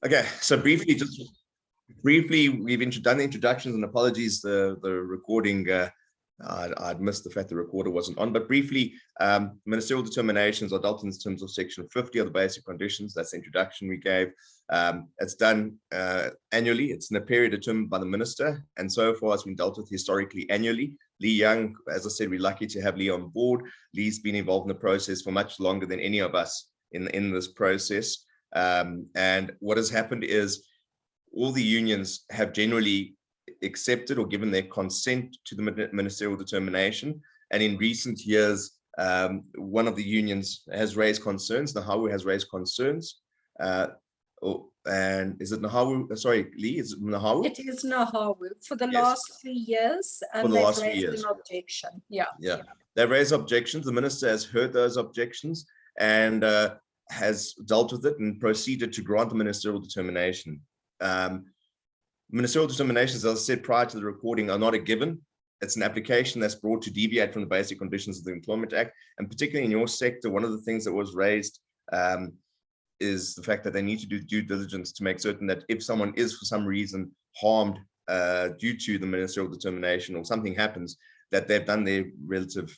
Okay, so briefly, we've done the introductions, and apologies, the recording, I'd missed the fact the recorder wasn't on, but briefly, ministerial determinations are dealt in terms of section 50 of the basic conditions. That's the introduction we gave. It's done annually. It's in a period determined by the minister, and so far it's been dealt with historically annually. Lee Young, as I said, we're lucky to have Lee on board. Lee's been involved in the process for much longer than any of us in this process. And what has happened is all the unions have generally accepted or given their consent to the ministerial determination. And in recent years, one of the unions has raised concerns. Nahawu has raised concerns. And is it Nahawu? Sorry, Lee, is it Nahawu? It is Nahawu. For the last 3 years, and they've raised an objection. Yeah. They've raised objections. The minister has heard those objections and has dealt with it and proceeded to grant the ministerial determination. Ministerial determinations, as I said prior to the recording, are not a given. It's an application that's brought to deviate from the basic conditions of the Employment Act. And particularly in your sector, one of the things that was raised is the fact that they need to do due diligence to make certain that if someone is for some reason harmed due to the ministerial determination or something happens, that they've done their relative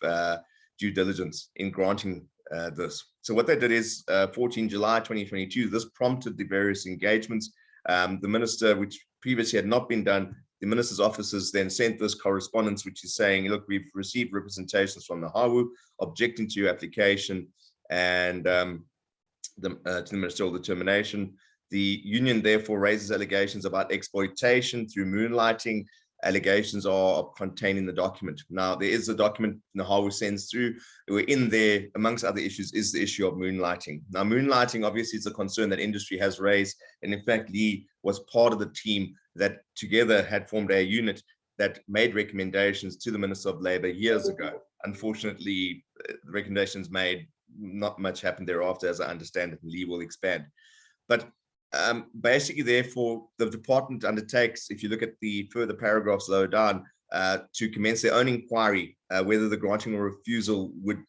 due diligence in granting this. So what they did is 14 July 2022, this prompted the various engagements. The minister, which previously had not been done, the minister's offices then sent this correspondence, which is saying, look, we've received representations from the Nahawu objecting to your application and to the ministerial determination. The union therefore raises allegations about exploitation through moonlighting. Allegations are contained in the document. Now, there is a document Nahawu sends through. In there, amongst other issues, is the issue of moonlighting. Now, moonlighting obviously is a concern that industry has raised. And in fact, Lee was part of the team that together had formed a unit that made recommendations to the Minister of Labour years ago. Unfortunately, the recommendations made, not much happened thereafter, as I understand it, and Lee will expand. But basically, therefore, the department undertakes, if you look at the further paragraphs lower down, to commence their own inquiry whether the granting or refusal would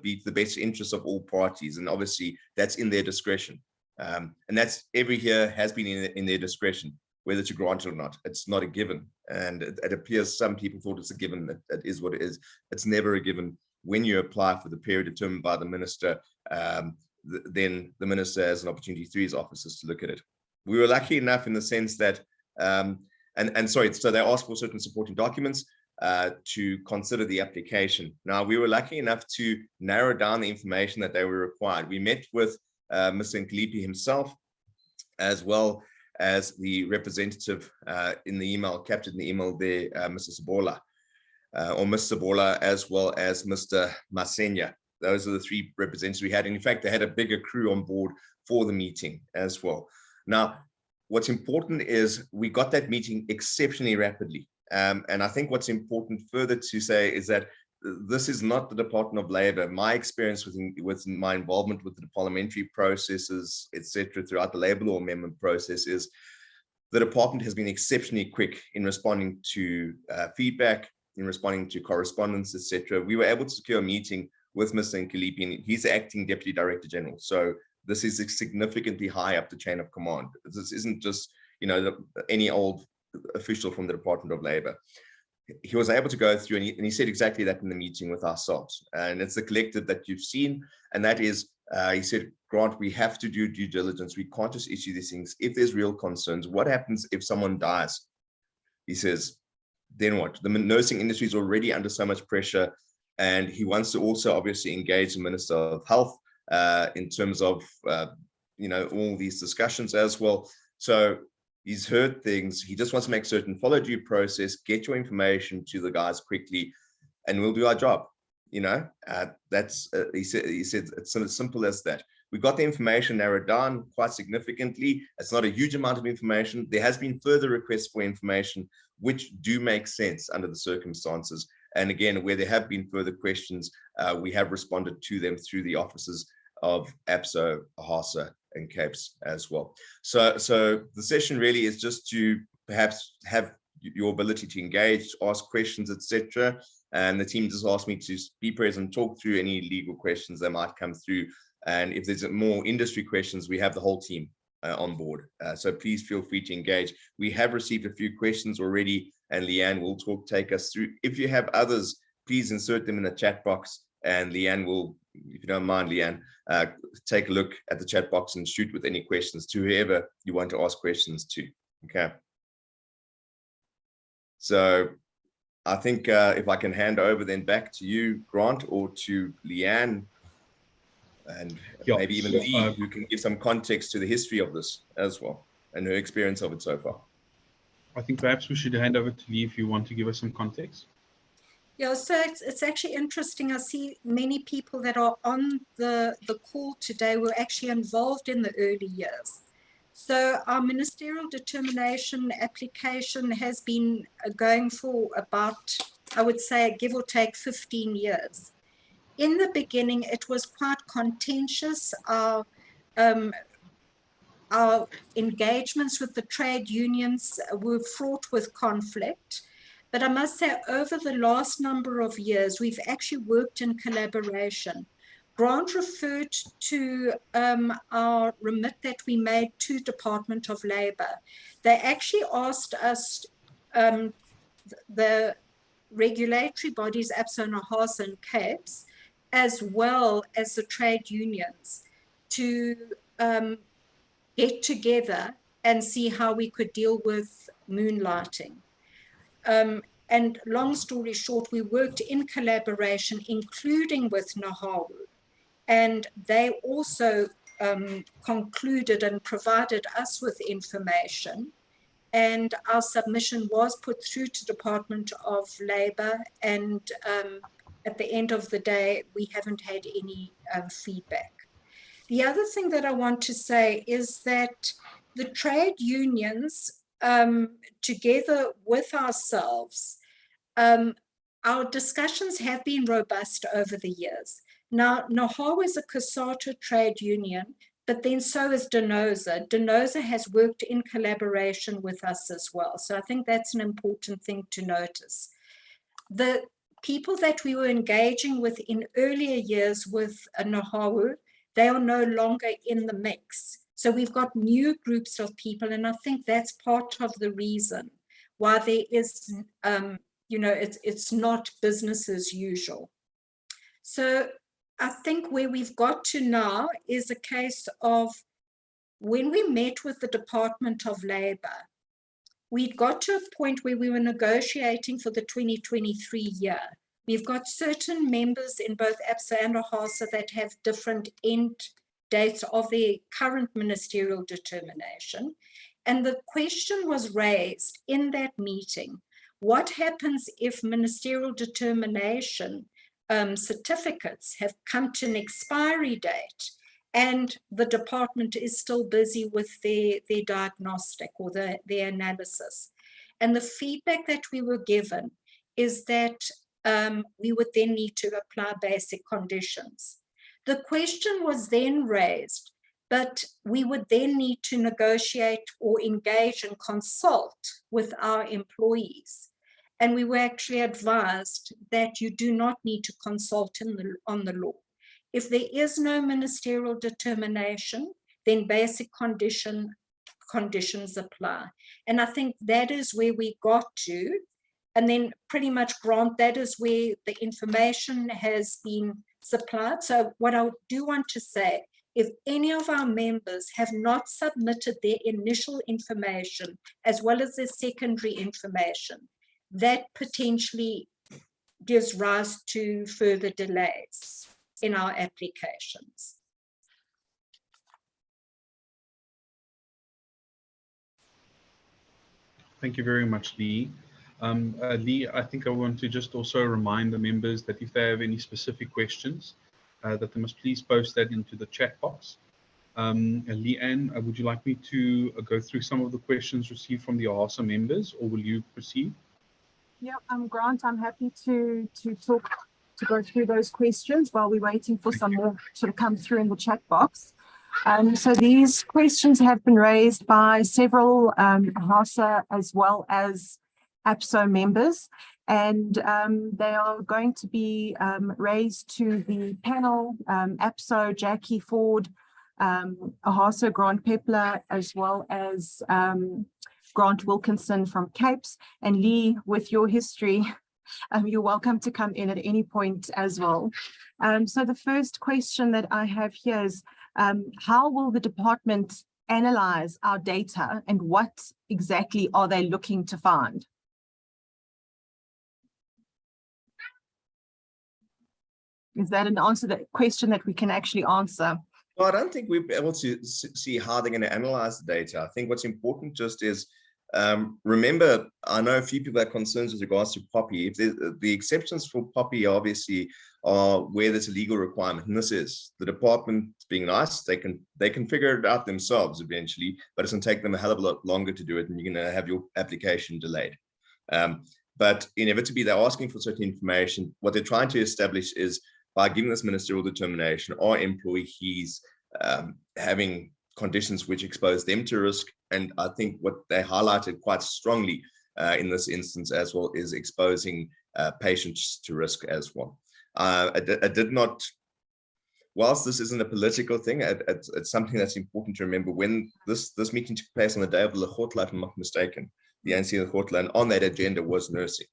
be to the best interest of all parties. And obviously, that's in their discretion. And that's every year has been in their discretion, whether to grant it or not. It's not a given. And it appears some people thought it's a given. That is what it is. It's never a given. When you apply for the period determined by the minister, then the minister has an opportunity through his offices to look at it. We were lucky enough in the sense that, so they asked for certain supporting documents to consider the application. Now, we were lucky enough to narrow down the information that they were required. We met with Mr. Nkilipi himself, as well as the representative in the email, captured in the email there, Mr. Sabola, or Mr. Sabola, as well as Mr. Masenya. Those are the three representatives we had. And in fact, they had a bigger crew on board for the meeting as well. Now, what's important is we got that meeting exceptionally rapidly. And I think what's important further to say is that this is not the Department of Labour. My experience with my involvement with the parliamentary processes, etc., throughout the labour law amendment process is the department has been exceptionally quick in responding to feedback, in responding to correspondence, etc. We were able to secure a meeting with Mr. Nkilipi, and he's the acting Deputy Director General. So this is significantly high up the chain of command. This isn't just, any old official from the Department of Labour. He was able to go through, and he said exactly that in the meeting with ourselves. And it's the collective that you've seen. And that is, he said, Grant, we have to do due diligence. We can't just issue these things. If there's real concerns, what happens if someone dies? He says, then what? The nursing industry is already under so much pressure. And he wants to also obviously engage the Minister of Health in terms of, all these discussions as well. So he's heard things. He just wants to make certain, follow due process, get your information to the guys quickly, and we'll do our job. He said it's as simple as that. We got the information narrowed down quite significantly. It's not a huge amount of information. There has been further requests for information, which do make sense under the circumstances. And again, where there have been further questions, we have responded to them through the offices of APSO, AHASA, and CAPES as well. So the session really is just to perhaps have your ability to engage, ask questions, etc. And the team just asked me to be present, talk through any legal questions that might come through. And if there's more industry questions, we have the whole team on board. So please feel free to engage. We have received a few questions already, and Leanne will take us through. If you have others, please insert them in the chat box, and Leanne will, if you don't mind, Leanne, take a look at the chat box and shoot with any questions to whoever you want to ask questions to. Okay. So I think if I can hand over then back to you, Grant, or to Leanne, and maybe even Lee, who can give some context to the history of this as well, and her experience of it so far. I think perhaps we should hand over to Lee if you want to give us some context. Yeah, so it's actually interesting. I see many people that are on the call today were actually involved in the early years. So our ministerial determination application has been going for about, I would say, give or take 15 years. In the beginning, it was quite contentious. Our engagements with the trade unions were fraught with conflict. But I must say, over the last number of years, we've actually worked in collaboration. Grant referred to our remit that we made to Department of Labour. They actually asked us, the regulatory bodies, APSO and AHASA and CAPES, as well as the trade unions, to get together and see how we could deal with moonlighting. And long story short, we worked in collaboration, including with NAHAWU, and they also concluded and provided us with information, and our submission was put through to Department of Labour, and at the end of the day, we haven't had any feedback. The other thing that I want to say is that the trade unions, together with ourselves, our discussions have been robust over the years. Now, NAHAWU is a COSATU trade union, but then so is DENOSA. DENOSA has worked in collaboration with us as well. So I think that's an important thing to notice. The people that we were engaging with in earlier years with NAHAWU, they are no longer in the mix. So we've got new groups of people, and I think that's part of the reason why there is, it's not business as usual. So I think where we've got to now is a case of when we met with the Department of Labour, we'd got to a point where we were negotiating for the 2023 year. We've got certain members in both APSO and AHASA that have different end dates of their current ministerial determination. And the question was raised in that meeting, what happens if ministerial determination certificates have come to an expiry date and the department is still busy with their diagnostic or their analysis? And the feedback that we were given is that we would then need to apply basic conditions. The question was then raised, but we would then need to negotiate or engage and consult with our employees. And we were actually advised that you do not need to consult on the law. If there is no ministerial determination, then basic conditions apply. And I think that is where we got to. And then pretty much, Grant, that is where the information has been supplied. So what I do want to say, if any of our members have not submitted their initial information as well as their secondary information, that potentially gives rise to further delays in our applications. Thank you very much, Lee. Lee, I think I want to just also remind the members that if they have any specific questions, that they must please post that into the chat box. Leanne, would you like me to go through some of the questions received from the AHASA members, or will you proceed? Yeah, Grant, I'm happy to go through those questions while we're waiting for some more to come through in the chat box. So these questions have been raised by several AHASA as well as APSO members, and they are going to be raised to the panel, APSO, Jackie Ford, AHASA, Grant Pepler, as well as Grant Wilkinson from CAPES. And Lee, with your history, you're welcome to come in at any point as well. So the first question that I have here is, how will the department analyze our data and what exactly are they looking to find? Is that an answer, that question that we can actually answer? Well, I don't think we'll be able to see how they're going to analyze the data. I think what's important just is, remember, I know a few people have concerns with regards to POPI. If the exceptions for POPI obviously are where there's a legal requirement, and this is the department being nice, they can figure it out themselves eventually, but it's going to take them a hell of a lot longer to do it, and you're going to have your application delayed. But inevitably, they're asking for certain information. What they're trying to establish is, by giving this ministerial determination, are employees having conditions which expose them to risk? And I think what they highlighted quite strongly in this instance as well is exposing patients to risk as well. I did not, whilst this isn't a political thing, it's something that's important to remember. When this meeting took place on the day of the Lekgotla, if I'm not mistaken, the ANC Lekgotla, and on that agenda was nursing.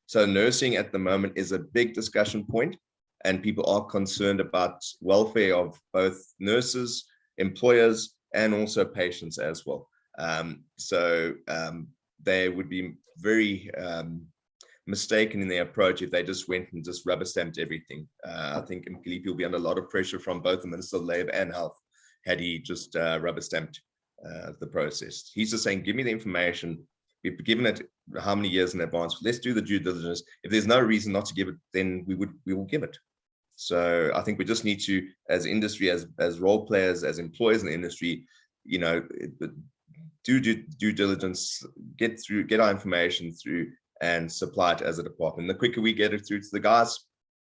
So nursing at the moment is a big discussion point, and people are concerned about welfare of both nurses, employers, and also patients as well. They would be very mistaken in their approach if they just went and just rubber stamped everything. I think Mkelipi will be under a lot of pressure from both the Minister of Labour and Health had he just rubber stamped the process. He's just saying, give me the information. We've given it how many years in advance. Let's do the due diligence. If there's no reason not to give it, then we will give it. So I think we just need to, as industry, as role players, as employers in the industry, do due diligence, get our information through and supply it as a department. The quicker we get it through to the guys,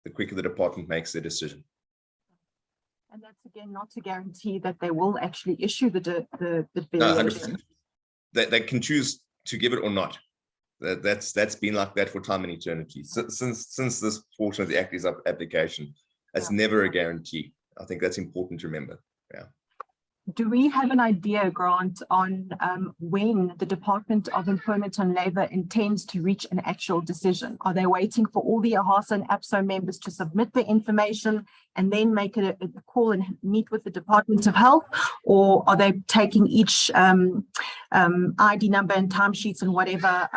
the quicker the department makes their decision. And that's again not to guarantee that they will actually issue the No, 100%. They can choose to give it or not. That's been like that for time and eternity. Since this portion of the Act is up application, it's never a guarantee. I think that's important to remember. Yeah. Do we have an idea, Grant, on when the Department of Employment and Labour intends to reach an actual decision? Are they waiting for all the AHASA and APSO members to submit the information and then make a call and meet with the Department of Health? Or are they taking each ID number and timesheets and whatever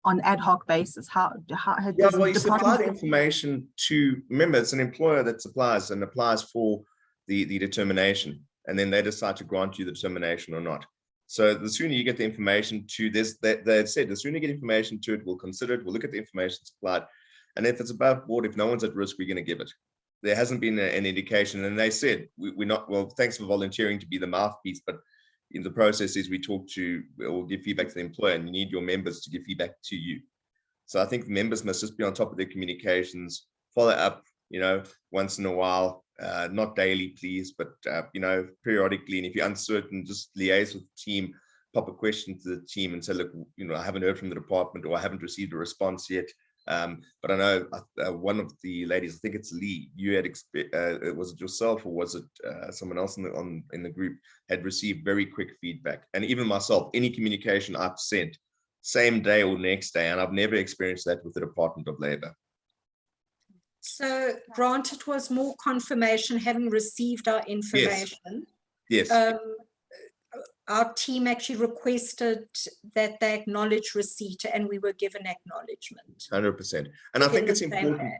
on ad hoc basis? How well, you supply the information to, remember, it's an employer that supplies and applies for the determination, and then they decide to grant you the determination or not. So the sooner you get the information to this, they've said, the sooner you get information to it, we'll consider it, we'll look at the information supplied, and if it's above board, if no one's at risk, we're going to give it. There hasn't been an indication, and they said, we're not, well, thanks for volunteering to be the mouthpiece, but in the process is we'll give feedback to the employer, and you need your members to give feedback to you. So I think members must just be on top of their communications, follow up, once in a while, not daily, please, but periodically. And if you're uncertain, just liaise with the team, pop a question to the team and say, look, I haven't heard from the department, or I haven't received a response yet. But I know one of the ladies, I think it's Lee, you had, was it yourself or was it someone else in the group, had received very quick feedback. And even myself, any communication I've sent, same day or next day, and I've never experienced that with the Department of Labour. So, Grant, it was more confirmation, having received our information. Yes. Our team actually requested that they acknowledge receipt, and we were given acknowledgement. 100%. And I think it's important,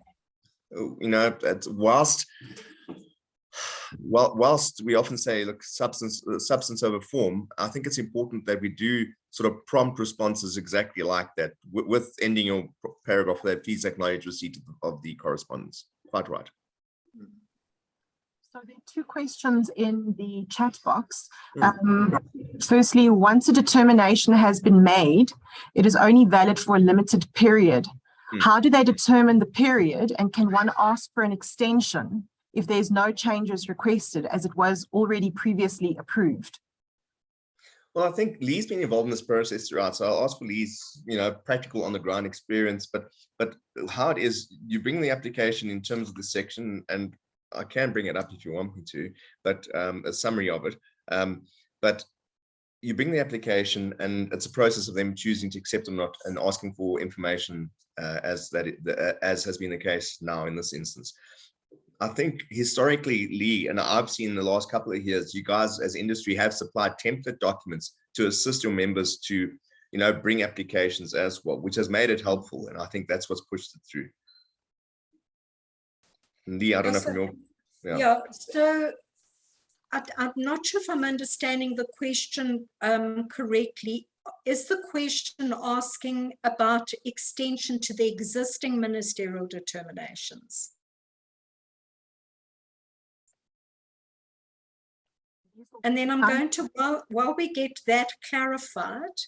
whilst we often say, look, substance over form, I think it's important that we do sort of prompt responses exactly like that, with ending your paragraph there, please acknowledge receipt of the correspondence. Quite right. So there are two questions in the chat box. Firstly, once a determination has been made, it is only valid for a limited period. How do they determine the period, and can one ask for an extension if there's no changes requested, as it was already previously approved? Well, I think Lee's been involved in this process throughout, so I'll ask for Lee's, practical on the ground experience. But how it is, you bring the application in terms of the section, and I can bring it up if you want me to, but a summary of it. But you bring the application, and it's a process of them choosing to accept or not, and asking for information as has been the case now in this instance. I think historically, Lee, and I've seen in the last couple of years, you guys as industry have supplied template documents to assist your members to, bring applications as well, which has made it helpful. And I think that's what's pushed it through. Lee, I don't know from your... Yeah, so I'm not sure if I'm understanding the question correctly. Is the question asking about extension to the existing ministerial determinations? And then I'm going to, while we get that clarified,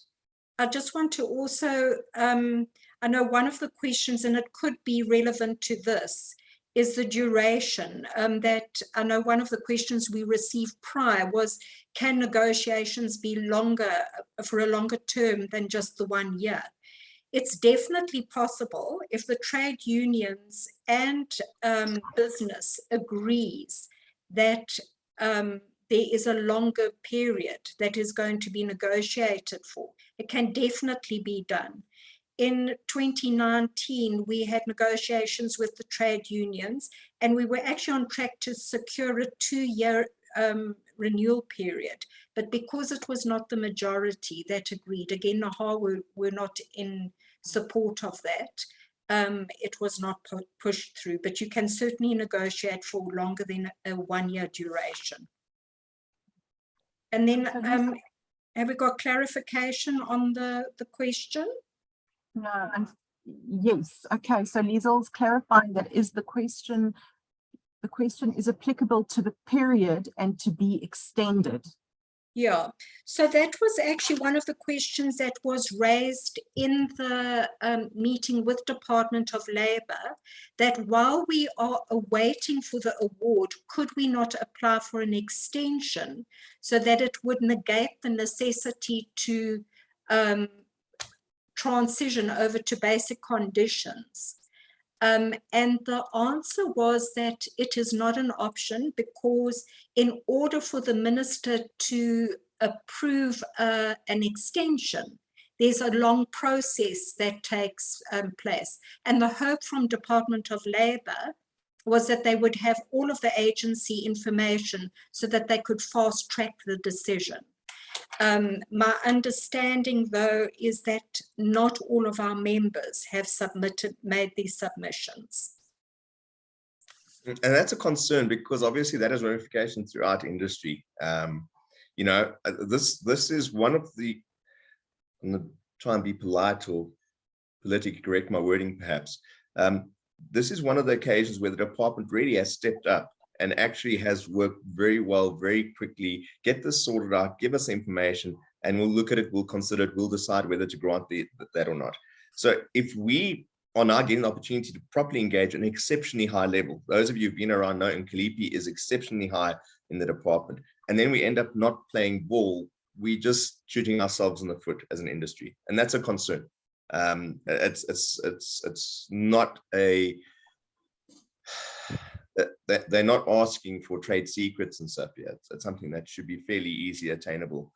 I just want to also, I know one of the questions, and it could be relevant to this, is the duration. That I know one of the questions we received prior was, can negotiations be longer, for a longer term than just the 1 year? It's definitely possible if the trade unions and business agrees that there is a longer period that is going to be negotiated for. It can definitely be done. In 2019, we had negotiations with the trade unions, and we were actually on track to secure a 2-year renewal period. But because it was not the majority that agreed, again, AHA were not in support of that, it was not pushed through. But you can certainly negotiate for longer than a 1-year duration. And then have we got clarification on the question? No, and yes. Okay, so Liesel's clarifying that the question is applicable to the period and to be extended. Yeah, so that was actually one of the questions that was raised in the meeting with Department of Labour, that while we are awaiting for the award, could we not apply for an extension so that it would negate the necessity to transition over to basic conditions? And the answer was that it is not an option, because in order for the minister to approve an extension, there's a long process that takes place. And the hope from Department of Labour was that they would have all of the agency information so that they could fast track the decision. My understanding, though, is that not all of our members have made these submissions. And that's a concern, because obviously that has ramifications throughout industry. This is one of the, I'm going to try and be polite or politically correct my wording perhaps. This is one of the occasions where the department really has stepped up and actually has worked very well, very quickly, get this sorted out, give us information, and we'll look at it, we'll consider it, we'll decide whether to grant that or not. So if we are now getting the opportunity to properly engage at an exceptionally high level, those of you who've been around know Nkalipi is exceptionally high in the department, and then we end up not playing ball, we're just shooting ourselves in the foot as an industry, and that's a concern. It's not a... They're not asking for trade secrets and stuff yet. It's something that should be fairly easy attainable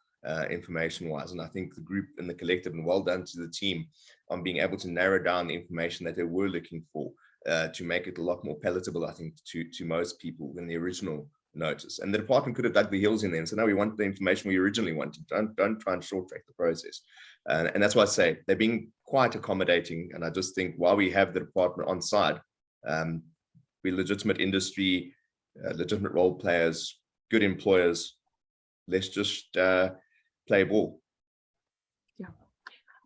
information-wise. And I think the group and the collective, and well done to the team on being able to narrow down the information that they were looking for to make it a lot more palatable, I think, to most people than the original notice. And the department could have dug the heels in there and said, no, we want the information we originally wanted. Don't try and short track the process. And that's why I say they're being quite accommodating. And I just think while we have the department on side, we're legitimate industry, legitimate role players, good employers. Let's just play ball. Yeah.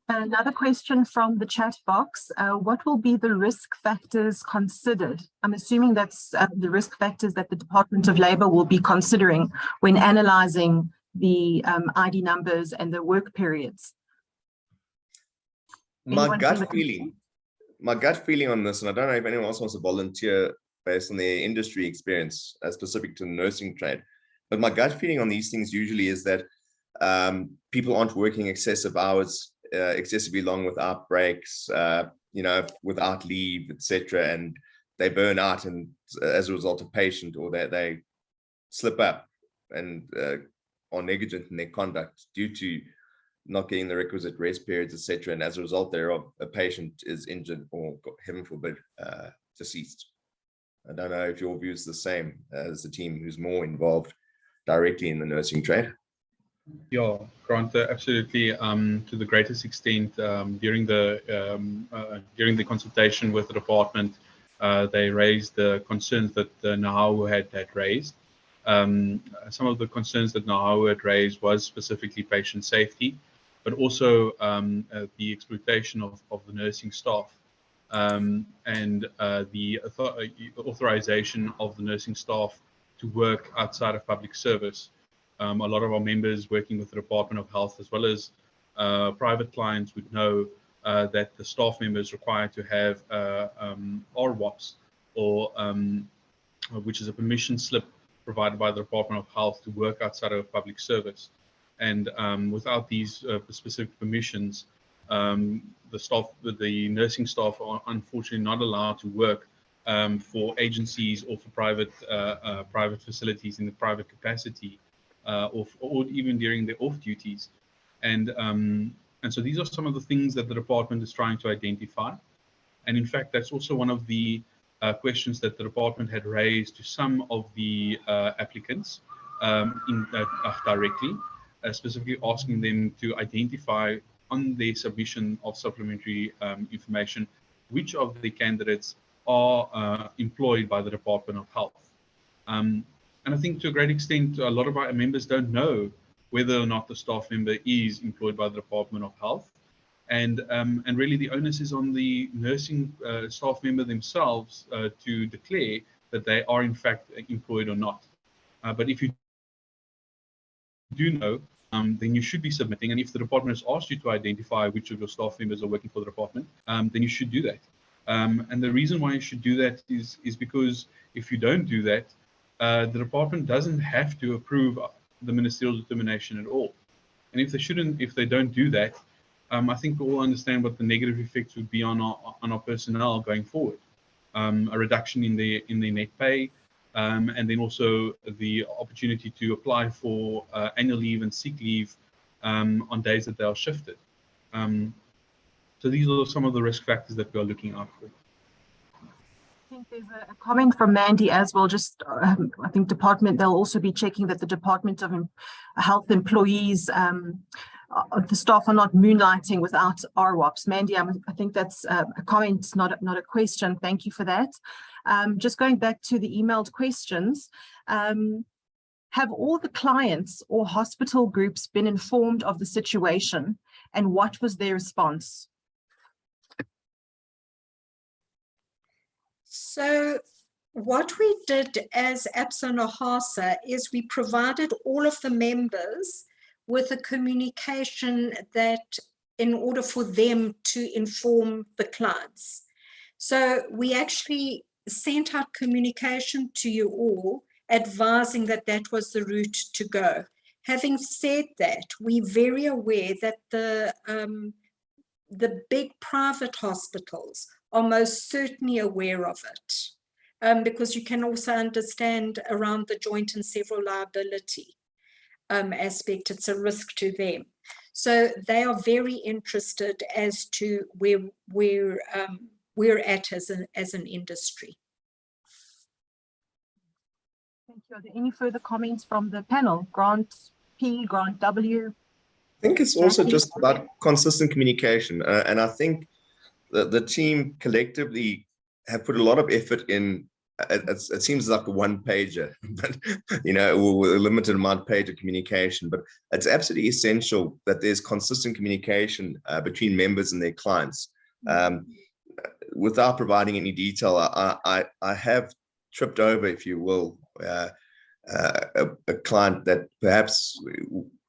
Another question from the chat box. What will be the risk factors considered? I'm assuming that's the risk factors that the Department of Labour will be considering when analysing the ID numbers and the work periods. My gut feeling on this, and I don't know if anyone else wants to volunteer based on their industry experience specific to the nursing trade, but my gut feeling on these things usually is that people aren't working excessive hours, excessively long without breaks, without leave, etc. And they burn out and as a result of patient, or that they slip up and are negligent in their conduct due to not getting the requisite rest periods, etc. And as a result thereof, a patient is injured or, heaven forbid, deceased. I don't know if your view is the same as the team who's more involved directly in the nursing trade. Yeah, Grant, absolutely. To the greatest extent, during the consultation with the department, they raised the concerns that NAHAU had raised. Some of the concerns that NAHAU had raised was specifically patient safety, but also the exploitation of the nursing staff, and the authorization of the nursing staff to work outside of public service. A lot of our members working with the Department of Health, as well as private clients, would know that the staff members required to have RWAPs, or which is a permission slip provided by the Department of Health to work outside of public service. And without these specific permissions, the nursing staff are unfortunately not allowed to work for agencies or for private facilities in the private capacity, or even during their off duties. And so these are some of the things that the department is trying to identify. And in fact, that's also one of the questions that the department had raised to some of the applicants directly, specifically asking them to identify on their submission of supplementary information which of the candidates are employed by the Department of Health. And I think to a great extent, a lot of our members don't know whether or not the staff member is employed by the Department of Health. And really the onus is on the nursing staff member themselves to declare that they are in fact employed or not. But if you do know, then you should be submitting. And if the department has asked you to identify which of your staff members are working for the department, then you should do that. And the reason why you should do that is because if you don't do that, the department doesn't have to approve the ministerial determination at all. And if they don't do that, I think we all understand what the negative effects would be on our personnel going forward. A reduction in their net pay, and then also the opportunity to apply for annual leave and sick leave on days that they are shifted. So these are some of the risk factors that we are looking out for. I think there's a comment from Mandy as well. Just, I think they'll also be checking that the Department of Health employees, the staff are not moonlighting without RWAPs. Mandy, I think that's a comment, not a question. Thank you for that. Just going back to the emailed questions, have all the clients or hospital groups been informed of the situation, and what was their response? So what we did as APSO and AHASA is we provided all of the members with a communication that in order for them to inform the clients. So we actually sent out communication to you all advising that that was the route to go. Having said that, we're very aware that the big private hospitals are most certainly aware of it, because you can also understand around the joint and several liability aspect, it's a risk to them. So they are very interested as to where we're at as an industry. Thank you. Are there any further comments from the panel? Grant P, Grant W? I think it's also just about consistent communication. And I think the team collectively have put a lot of effort in. It seems like a one-pager, but a limited amount of page of communication. But it's absolutely essential that there's consistent communication between members and their clients. Without providing any detail, I have tripped over, if you will, a client that perhaps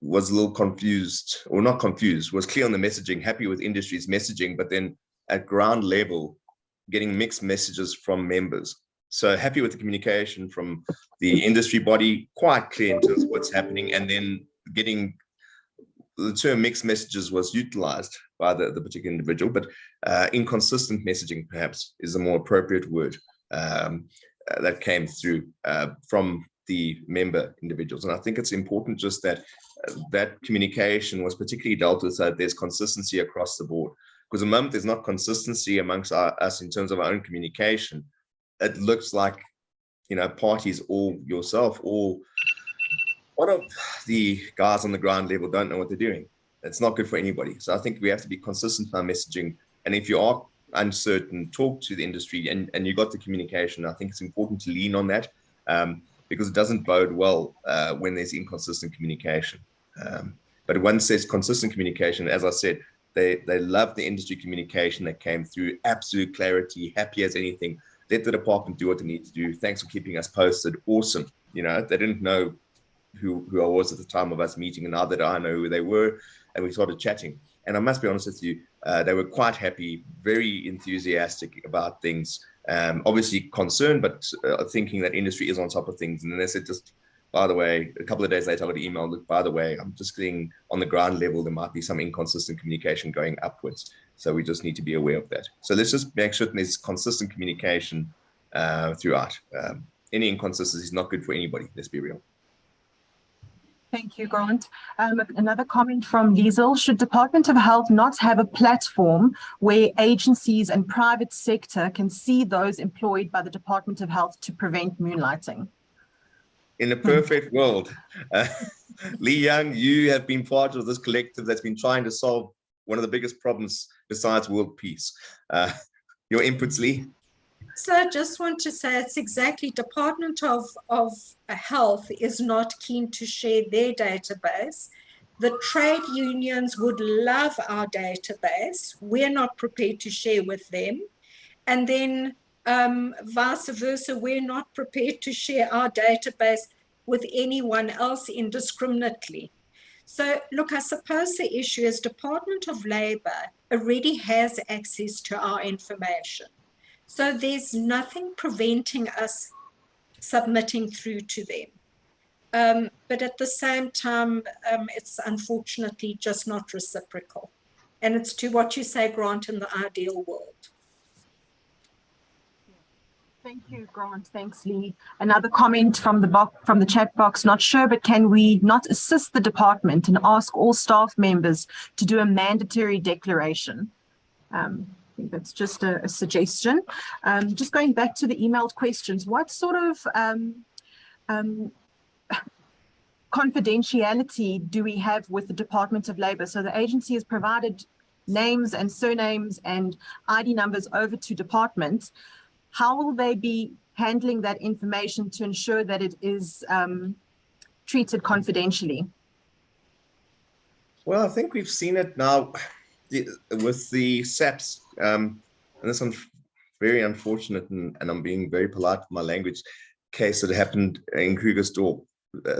was a little confused, or not confused, was clear on the messaging, happy with industry's messaging, but then at ground level, getting mixed messages from members. So happy with the communication from the industry body, quite clear in terms of what's happening, and then getting the term mixed messages was utilized by the particular individual, but inconsistent messaging perhaps is a more appropriate word. that came through from the member individuals. And I think it's important just that that communication was particularly dealt with, so that there's consistency across the board. Because the moment there's not consistency amongst us in terms of our own communication, it looks like, you know, parties or yourself or one of the guys on the ground level don't know what they're doing. It's not good for anybody. So I think we have to be consistent in our messaging. And if you are uncertain, talk to the industry and you got the communication. I think it's important to lean on that because it doesn't bode well when there's inconsistent communication. But once there's consistent communication, as I said, they love the industry communication that came through, absolute clarity, happy as anything. Let the department do what they need to do. Thanks for keeping us posted. Awesome. You know, they didn't know who I was at the time of us meeting, and now that I know who they were, and we started chatting. And I must be honest with you, they were quite happy, very enthusiastic about things. Obviously concerned, but thinking that industry is on top of things. And then they said, just by the way, a couple of days later, I got an email, look, by the way, I'm just getting on the ground level, there might be some inconsistent communication going upwards. So we just need to be aware of that. So let's just make sure there's consistent communication throughout. Any inconsistency is not good for anybody, let's be real. Thank you, Grant. Another comment from Liesel. Should Department of Health not have a platform where agencies and private sector can see those employed by the Department of Health to prevent moonlighting? In a perfect world, Lee Young, you have been part of this collective that's been trying to solve one of the biggest problems besides world peace. Your inputs, Lee? So I just want to say it's exactly Department of Health is not keen to share their database. The trade unions would love our database. We're not prepared to share with them. And then vice versa, we're not prepared to share our database with anyone else indiscriminately. So look, I suppose the issue is Department of Labour already has access to our information. So there's nothing preventing us submitting through to them. But at the same time, it's unfortunately just not reciprocal. And it's to what you say, Grant, in the ideal world. Thank you, Grant. Thanks, Lee. Another comment from the chat box. Not sure, but can we not assist the department and ask all staff members to do a mandatory declaration? I think that's just a suggestion. Just going back to the emailed questions, what sort of confidentiality do we have with the Department of Labour? So the agency has provided names and surnames and ID numbers over to departments. How will they be handling that information to ensure that it is treated confidentially? Well, I think we've seen it now with the SAPs, and this is very unfortunate, and I'm being very polite with my language, case that happened in Krugersdorp.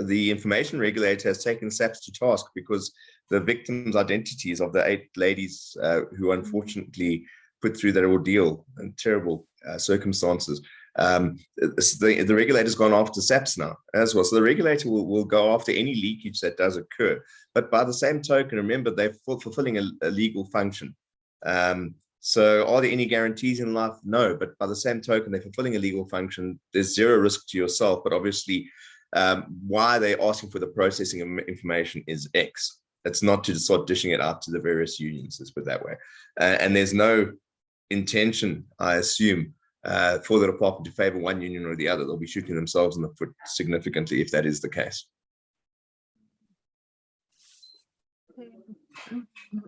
The information regulator has taken SAPs to task because the victims' identities of the 8 ladies who unfortunately put through that ordeal and terrible circumstances. The regulator's gone after SAPs now as well. So the regulator will go after any leakage that does occur. But by the same token, remember, they're fulfilling a legal function. So are there any guarantees in life? No, but by the same token, they're fulfilling a legal function. There's zero risk to yourself, but obviously why they're asking for the processing of information is X. It's not to start dishing it out to the various unions, let's put it that way. And there's no intention, I assume, for the department to favor one union or the other. They'll be shooting themselves in the foot significantly if that is the case.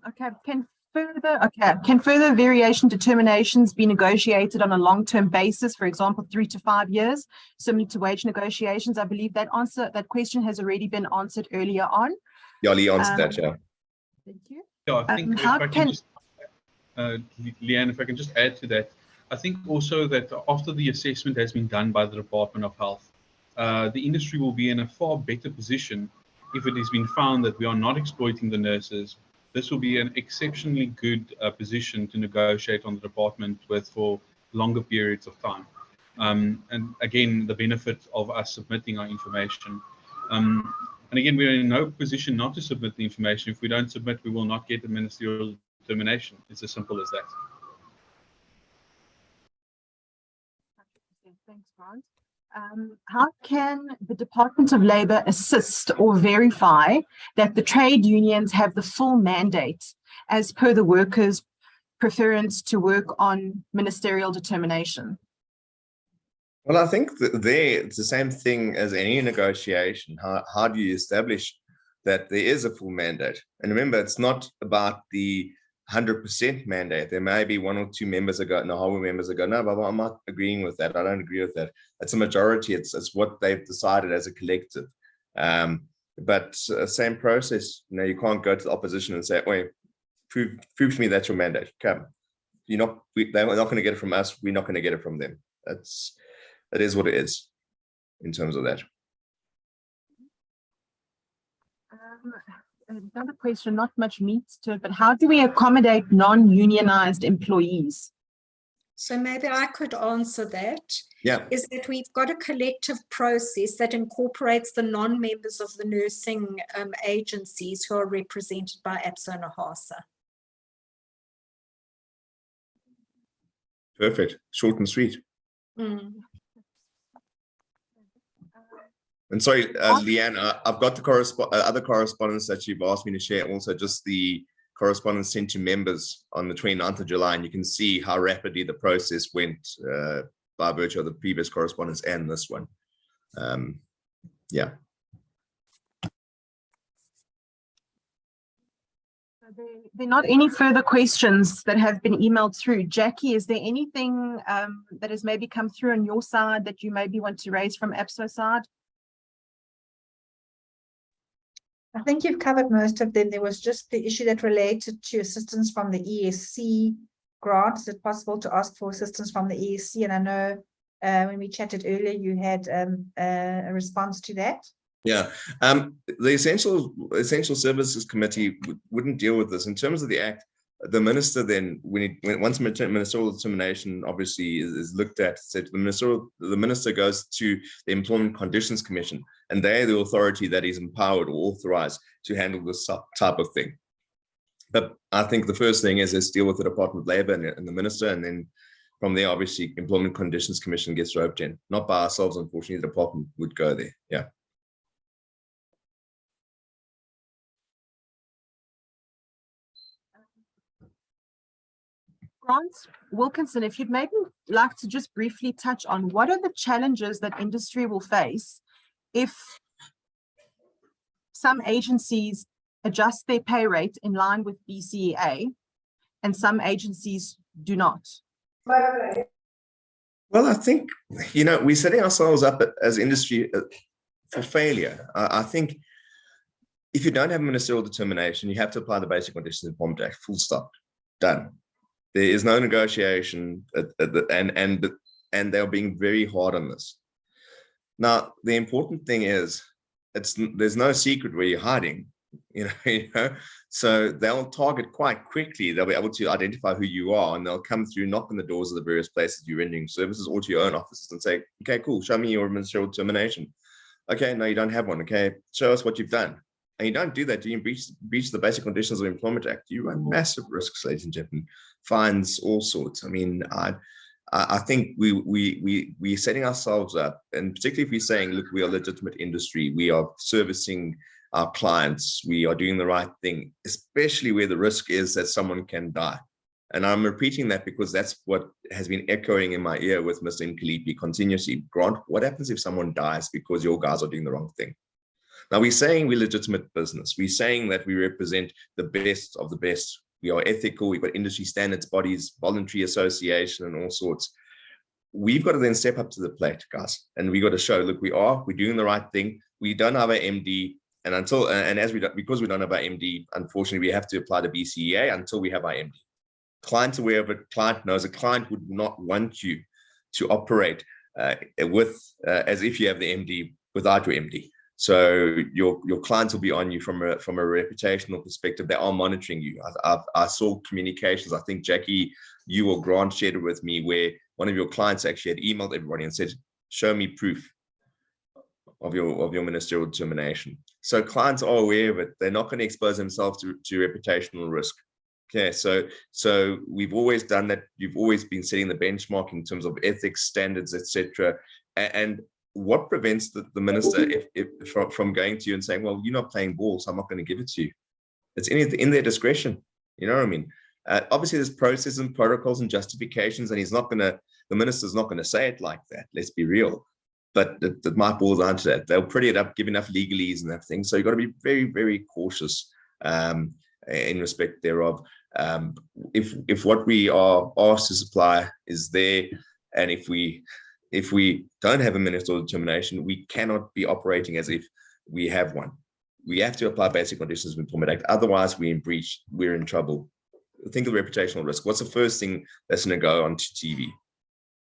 Okay. Can further variation determinations be negotiated on a long-term basis, for example, 3 to 5 years, similar to wage negotiations? I believe that question has already been answered earlier on. Yeah, Lee answered that, yeah. Thank you. Yeah, I think Leanne, if I can just add to that, I think also that after the assessment has been done by the Department of Health, the industry will be in a far better position if it has been found that we are not exploiting the nurses. This will be an exceptionally good position to negotiate on the department with for longer periods of time. And again, the benefit of us submitting our information. And again, we're in no position not to submit the information. If we don't submit, we will not get the Ministerial Determination. It's as simple as that. Thanks, Grant. How can the Department of Labour assist or verify that the trade unions have the full mandate as per the workers' preference to work on ministerial determination? Well, I think that it's the same thing as any negotiation. How do you establish that there is a full mandate? And remember, it's not about the 100% mandate. There may be one or two members that go, no, whole members that go, no, but I'm not agreeing with that. I don't agree with that. It's a majority. It's what they've decided as a collective. But same process. You know, you can't go to the opposition and say, wait, prove to me that's your mandate. Come, they're not going to get it from us. We're not going to get it from them. It is what it is in terms of that. Another question, not much meat to it, but how do we accommodate non-unionized employees? So maybe I could answer that. Yeah. Is that we've got a collective process that incorporates the non-members of the nursing agencies who are represented by APSO and AHASA. Perfect. Short and sweet. Mm. And sorry, Leanne, I've got the other correspondence that you've asked me to share, also just the correspondence sent to members on the 29th of July, and you can see how rapidly the process went by virtue of the previous correspondence and this one. Yeah. There are not any further questions that have been emailed through. Jackie, is there anything that has maybe come through on your side that you maybe want to raise from APSO side? I think you've covered most of them. There was just the issue that related to assistance from the ESC grant. Is it possible to ask for assistance from the ESC? And I know when we chatted earlier, you had a response to that. Yeah, the Essential Services Committee wouldn't deal with this. In terms of the Act, the minister then, once ministerial determination obviously is looked at, said the minister goes to the Employment Conditions Commission, and they're the authority that is empowered or authorized to handle this type of thing. But I think the first thing is deal with the Department of Labour and the minister, and then from there, obviously, Employment Conditions Commission gets roped in. Not by ourselves, unfortunately. The department would go there. Yeah. Grant, Wilkinson, if you'd maybe like to just briefly touch on what are the challenges that industry will face if some agencies adjust their pay rate in line with BCEA and some agencies do not? Well, I think, we're setting ourselves up as industry for failure. I think if you don't have ministerial determination, you have to apply the Basic Conditions of Employment Act, full stop, done. There is no negotiation, and they're being very hard on this. Now, the important thing is, there's no secret where you're hiding, so they'll target quite quickly. They'll be able to identify who you are, and they'll come through, knock on the doors of the various places you're rendering services, or to your own offices and say, okay, cool, show me your ministerial determination. Okay, no, you don't have one. Okay, show us what you've done. And you don't do that, do you breach the Basic Conditions of Employment Act, you run massive risks, ladies and gentlemen, fines, all sorts. I mean, I think we're setting ourselves up, and particularly if we're saying, look, we are a legitimate industry, we are servicing our clients, we are doing the right thing, especially where the risk is that someone can die. And I'm repeating that because that's what has been echoing in my ear with Mr. Nkalipi continuously. Grant, what happens if someone dies because your guys are doing the wrong thing? Now, we're saying we're legitimate business. We're saying that we represent the best of the best. We are ethical. We've got industry standards bodies, voluntary association, and all sorts. We've got to then step up to the plate, guys, and we've got to show, look, we're doing the right thing. We don't have an MD, and because we don't have our MD, unfortunately, we have to apply the BCEA until we have our MD. Client's aware of it. Client knows. A client would not want you to operate as if you have the MD without your MD. So your clients will be on you from a reputational perspective. They are monitoring you. I saw communications. I think Jackie, you or Grant shared it with me, where one of your clients actually had emailed everybody and said, "Show me proof of your ministerial determination." So clients are aware of it. They're not going to expose themselves to reputational risk. Okay, so we've always done that. You've always been setting the benchmark in terms of ethics, standards, etc. And what prevents the minister from going to you and saying, well, you're not playing ball, so I'm not going to give it to you? It's in their discretion. You know what I mean? Obviously, there's processes and protocols and justifications, and the minister's not going to say it like that. Let's be real. But it might boil down to that. They'll pretty it up, give enough legalese and everything. So you've got to be very, very cautious in respect thereof. If what we are asked to supply is there, and if we don't have a ministerial determination, we cannot be operating as if we have one. We have to apply basic conditions of employment act. Otherwise, we're in breach. We're in trouble. Think of reputational risk. What's the first thing that's going to go onto TV?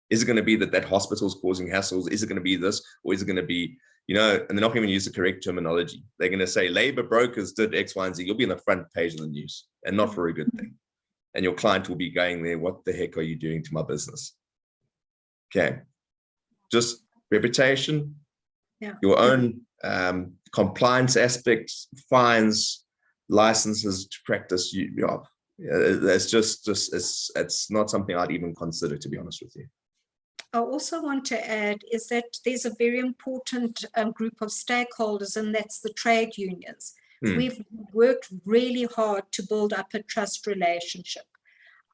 Is it going to be that hospital is causing hassles? Is it going to be this, or is it going to be, and they're not going to use the correct terminology. They're going to say labor brokers did X, Y, and Z. You'll be on the front page of the news, and not for a good thing. And your client will be going there, what the heck are you doing to my business? Okay. Just reputation, your own compliance aspects, fines, licenses to practice. It's it's not something I'd even consider, to be honest with you. I also want to add is that there's a very important group of stakeholders, and that's the trade unions. We've worked really hard to build up a trust relationship.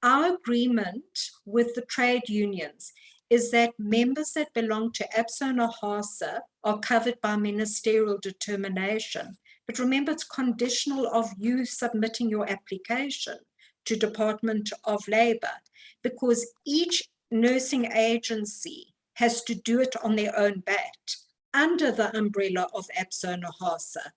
Our agreement with the trade unions is that members that belong to APSO and AHASA are covered by ministerial determination. But remember, it's conditional of you submitting your application to Department of Labour, because each nursing agency has to do it on their own bat under the umbrella of APSO and AHASA.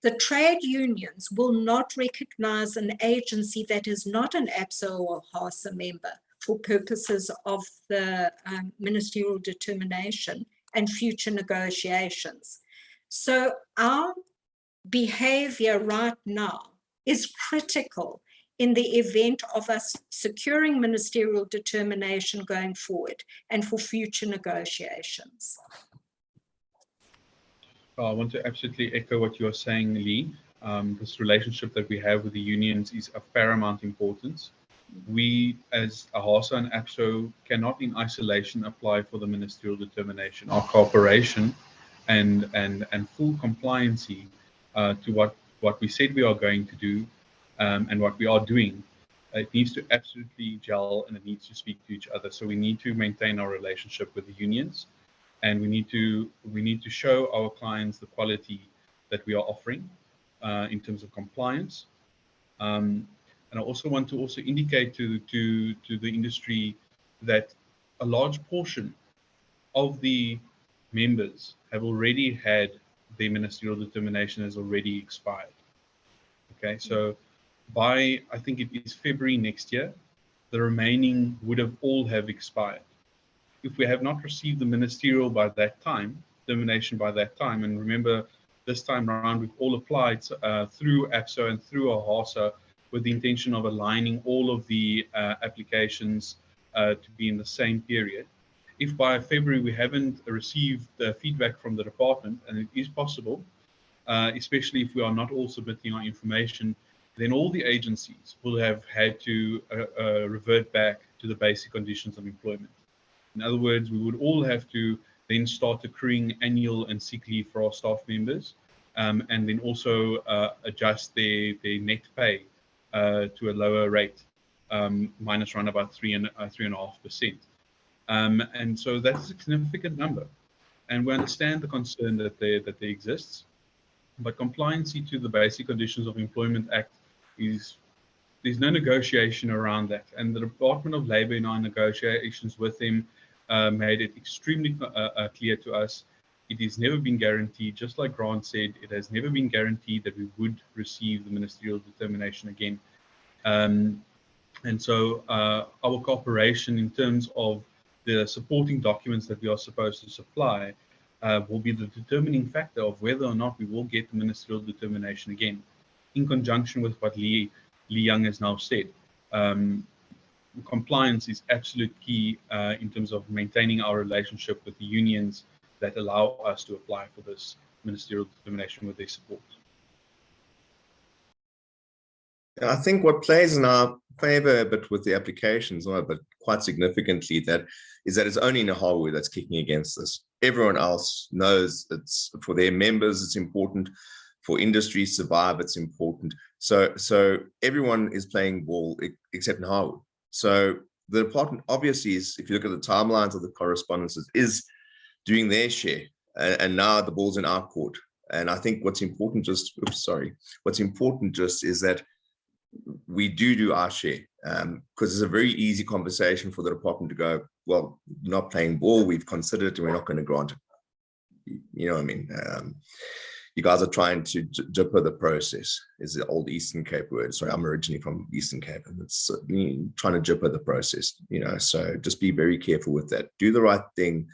The trade unions will not recognize an agency that is not an APSO or AHASA member for purposes of the ministerial determination and future negotiations. So our behavior right now is critical in the event of us securing ministerial determination going forward and for future negotiations. I want to absolutely echo what you're saying, Lee. This relationship that we have with the unions is of paramount importance. We, as AHASA and APSO, cannot in isolation apply for the ministerial determination. Our cooperation and full compliancy to what we said we are going to do and what we are doing, it needs to absolutely gel, and it needs to speak to each other. So we need to maintain our relationship with the unions, and we need to show our clients the quality that we are offering in terms of compliance. And I also want to indicate to the industry that a large portion of the members have already had their ministerial determination has already expired. Okay, so by, I think it is February next year, the remaining would have all have expired. If we have not received the ministerial by that time, determination by that time, and remember this time around we've all applied through APSO and through AHASA with the intention of aligning all of the applications to be in the same period. If by February we haven't received the feedback from the department, and it is possible, especially if we are not all submitting our information, then all the agencies will have had to revert back to the basic conditions of employment. In other words, we would all have to then start accruing annual and sick leave for our staff members, and then also adjust their net pay to a lower rate, minus around about 3.5%. And so that's a significant number. And we understand the concern that there exists, but compliancy to the Basic Conditions of Employment Act there's no negotiation around that. And the Department of Labour in our negotiations with them made it extremely clear to us. It has never been guaranteed, just like Grant said, it has never been guaranteed that we would receive the ministerial determination again. And so our cooperation in terms of the supporting documents that we are supposed to supply will be the determining factor of whether or not we will get the ministerial determination again, in conjunction with what Lee Young has now said. Compliance is absolute key in terms of maintaining our relationship with the unions that allow us to apply for this ministerial determination with their support. I think what plays in our favor a bit with the applications, but quite significantly, that it's only AHASA that's kicking against this. Everyone else knows it's for their members, it's important. For industry to survive, it's important. So everyone is playing ball except AHASA. So the department obviously is, if you look at the timelines of the correspondences, is doing their share, and now the ball's in our court. And I think what's important what's important just is that we do our share, because it's a very easy conversation for the department to go, well, not playing ball, we've considered it and we're not going to grant it. You know what I mean? You guys are trying to jipper the process, is the old Eastern Cape word. Sorry, I'm originally from Eastern Cape, and it's trying to jipper the process, so just be very careful with that. Do the right thing.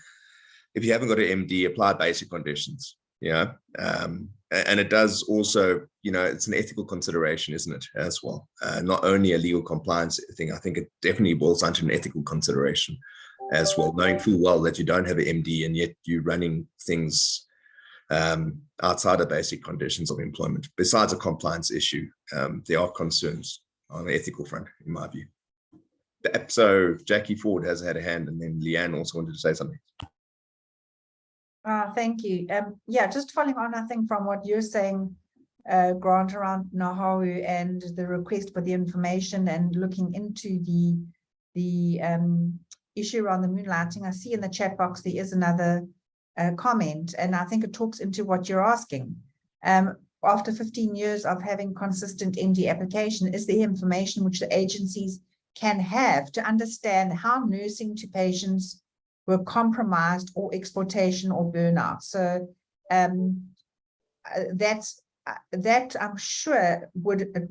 If you haven't got an MD, apply basic conditions, and it does also, it's an ethical consideration, isn't it, as well? Not only a legal compliance thing, I think it definitely boils down to an ethical consideration as well, knowing full well that you don't have an MD and yet you're running things outside of basic conditions of employment. Besides a compliance issue, there are concerns on the ethical front, in my view. The APSO, Jackie Ford has had a hand, and then Leanne also wanted to say something. Thank you. Yeah, just following on, I think, from what you're saying, Grant, around AHASA and the request for the information and looking into the issue around the moonlighting. I see in the chat box there is another comment, and I think it talks into what you're asking. After 15 years of having consistent MD application, is there information which the agencies can have to understand how nursing to patients were compromised or exploitation or burnout? So that I'm sure would,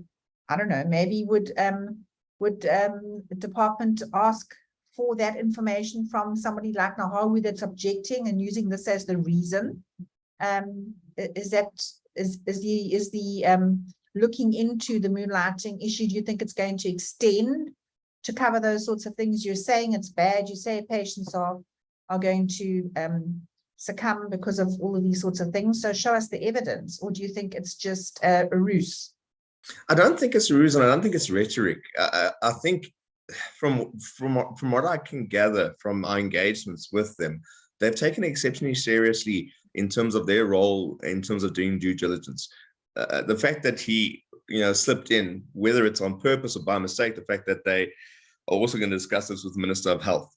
I don't know, maybe would the department ask for that information from somebody like AHASA that's objecting and using this as the reason? Is the looking into the moonlighting issue, do you think it's going to extend to cover those sorts of things? You're saying it's bad. You say patients are going to succumb because of all of these sorts of things. So show us the evidence, or do you think it's just a ruse? I don't think it's a ruse, and I don't think it's rhetoric. I think from what I can gather from our engagements with them, they've taken it exceptionally seriously in terms of their role, in terms of doing due diligence. The fact that he, slipped in, whether it's on purpose or by mistake, the fact that they are also going to discuss this with the Minister of Health.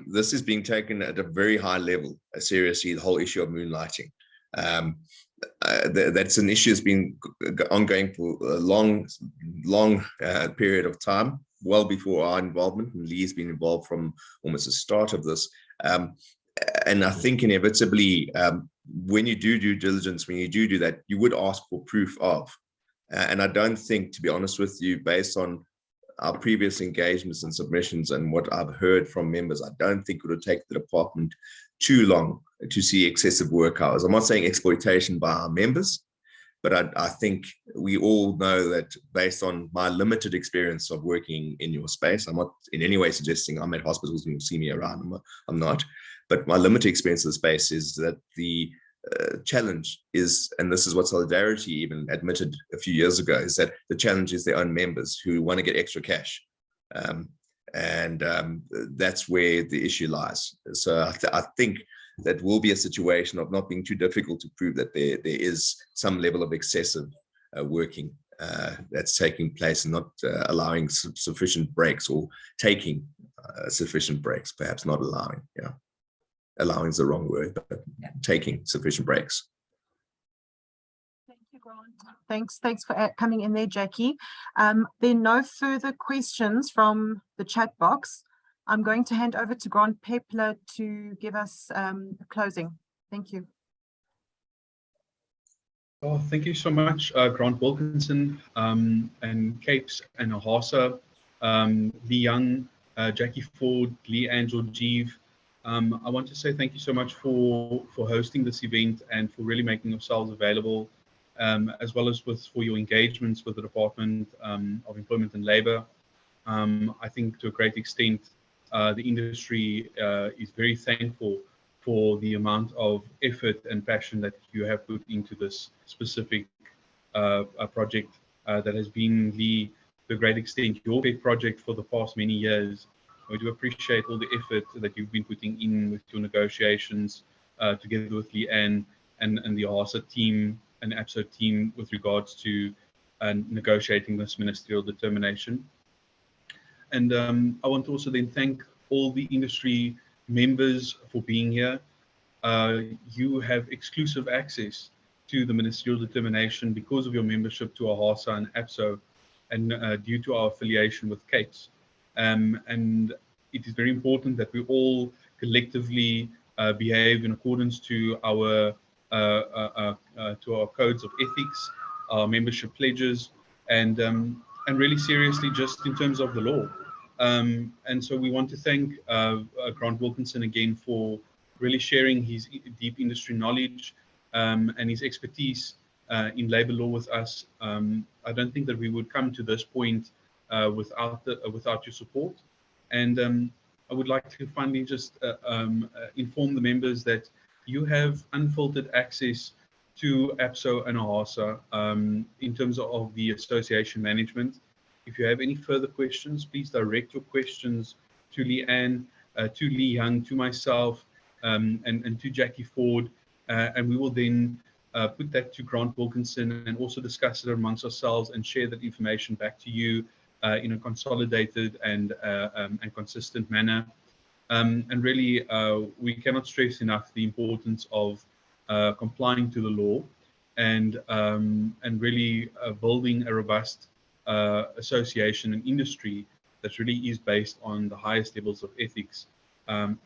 This is being taken at a very high level, seriously, the whole issue of moonlighting. That's an issue that's been ongoing for a long period of time, well before our involvement, and Lee's been involved from almost the start of this. And I think inevitably, when you do due diligence, when you do that, you would ask for proof of. And I don't think, to be honest with you, based on our previous engagements and submissions and what I've heard from members, I don't think it would take the department too long to see excessive work hours. I'm not saying exploitation by our members, but I think we all know that based on my limited experience of working in your space, I'm not in any way suggesting I'm at hospitals and you'll see me around, I'm not. But my limited experience of the space is that the challenge is, and this is what Solidarity even admitted a few years ago, is that the challenge is their own members who want to get extra cash. That's where the issue lies. So I think that will be a situation of not being too difficult to prove that there is some level of excessive working that's taking place and not allowing sufficient breaks, or taking sufficient breaks, perhaps not allowing. Allowing is the wrong word, but taking sufficient breaks. Thank you, Grant. Thanks for coming in there, Jackie. There are no further questions from the chat box. I'm going to hand over to Grant Pepler to give us a closing. Thank you. Oh, thank you so much, Grant Wilkinson, and Capes and AHASA, Lee Young, Jackie Ford, Lee Angel Jeeve. I want to say thank you so much for hosting this event and for really making yourselves available, as well as for your engagements with the Department of Employment and Labour. I think to a great extent, the industry is very thankful for the amount of effort and passion that you have put into this specific project. that has been to a great extent your big project for the past many years. We do appreciate all the effort that you've been putting in with your negotiations together with Leanne and the AHASA team and APSO team with regards to negotiating this ministerial determination. And I want to also then thank all the industry members for being here. You have exclusive access to the ministerial determination because of your membership to AHASA and APSO and due to our affiliation with CAPES. And it is very important that we all collectively behave in accordance to our codes of ethics, our membership pledges, and really seriously just in terms of the law. And so we want to thank Grant Wilkinson again for really sharing his deep industry knowledge and his expertise in labor law with us. I don't think that we would come to this point without your support. And I would like to finally just inform the members that you have unfiltered access to APSO and AHASA in terms of the association management. If you have any further questions, please direct your questions to Leanne, to Lee Young, to myself, and to Jackie Ford, and we will then put that to Grant Wilkinson and also discuss it amongst ourselves and share that information back to you in a consolidated and consistent manner. And really, we cannot stress enough the importance of complying to the law and really building a robust association and industry that really is based on the highest levels of ethics,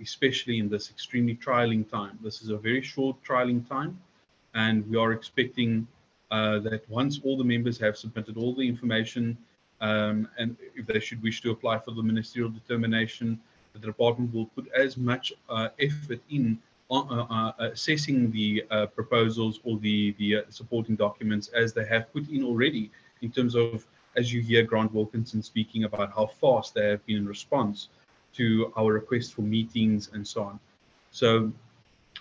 especially in this extremely trialing time. This is a very short trialing time, and we are expecting that once all the members have submitted all the information, and if they should wish to apply for the ministerial determination, the department will put as much effort in assessing the proposals or the supporting documents as they have put in already, in terms of, as you hear Grant Wilkinson speaking about how fast they have been in response to our request for meetings and so on. So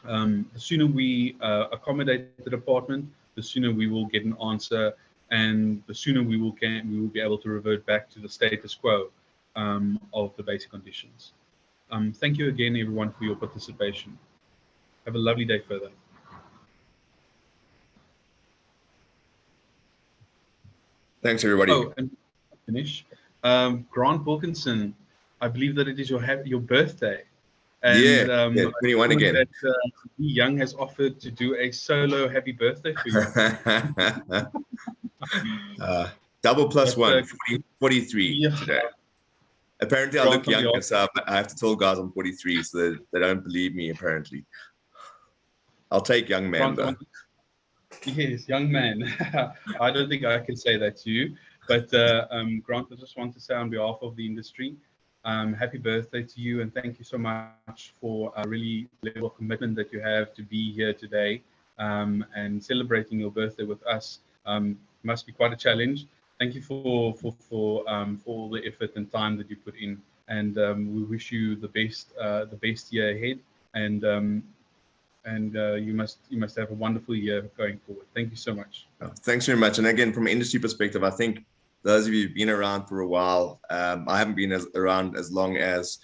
the sooner we accommodate the department, the sooner we will get an answer, and the sooner we will be able to revert back to the status quo of the basic conditions. Thank you again, everyone, for your participation. Have a lovely day further. Thanks, everybody. Oh, and finish. Grant Wilkinson, I believe that it is your birthday. And, yeah, 21 again. That, Lee Young has offered to do a solo happy birthday for you. Double plus one, 43 yeah. today. Apparently, I look younger, so I have to tell guys I'm 43, so they don't believe me, apparently. I'll take young man, though. Yes, young man. I don't think I can say that to you, but Grant, I just want to say on behalf of the industry, happy birthday to you, and thank you so much for a really level of commitment that you have to be here today and celebrating your birthday with us. Must be quite a challenge. Thank you for all the effort and time that you put in, and we wish you the best year ahead, and you must have a wonderful year going forward. Thank you so much. Thanks very much. And again, from an industry perspective, I think those of you who've been around for a while, I haven't been around as long as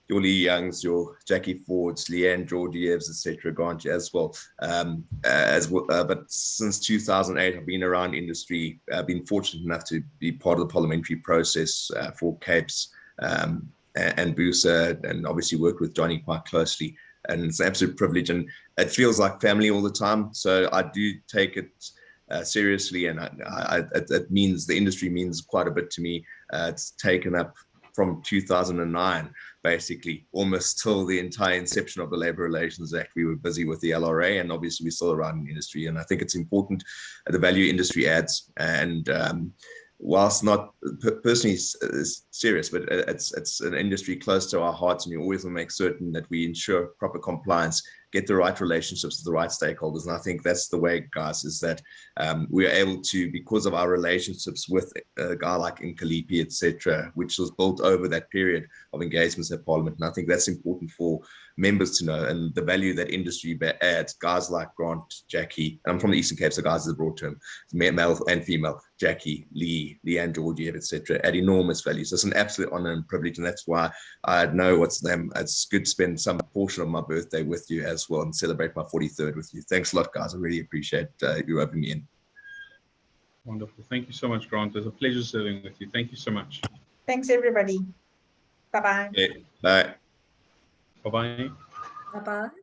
your Lee Youngs, your Jackie Fords, Leanne Georgievs, etc., Grant as well. But since 2008, I've been around industry. I've been fortunate enough to be part of the parliamentary process for CAPES and BUSA, and obviously worked with Johnny quite closely. And it's an absolute privilege, and it feels like family all the time. So I do take it seriously, and it means the industry means quite a bit to me. It's taken up from 2009, basically, almost till the entire inception of the Labour Relations Act. We were busy with the LRA, and obviously we're still around in the industry. And I think it's important, the value industry adds. And whilst not personally serious, but it's an industry close to our hearts, and we always want to make certain that we ensure proper compliance get the right relationships with the right stakeholders. And I think that's the way, guys, is that we are able to, because of our relationships with a guy like Nkalipi, etc., which was built over that period of engagements at Parliament. And I think that's important for members to know, and the value that industry adds. Guys like Grant, Jackie, I'm from the Eastern Cape, so guys is a broad term, male and female, Jackie, Lee, Leanne, Georgie, etc., add enormous value. So it's an absolute honor and privilege, and that's why I know it's good to spend some portion of my birthday with you as well and celebrate my 43rd with you. Thanks a lot, guys. I really appreciate you opening me in. Wonderful. Thank you so much, Grant. It's a pleasure serving with you. Thank you so much. Thanks, everybody. Bye-bye. Yeah, bye. Bye-bye. Bye-bye.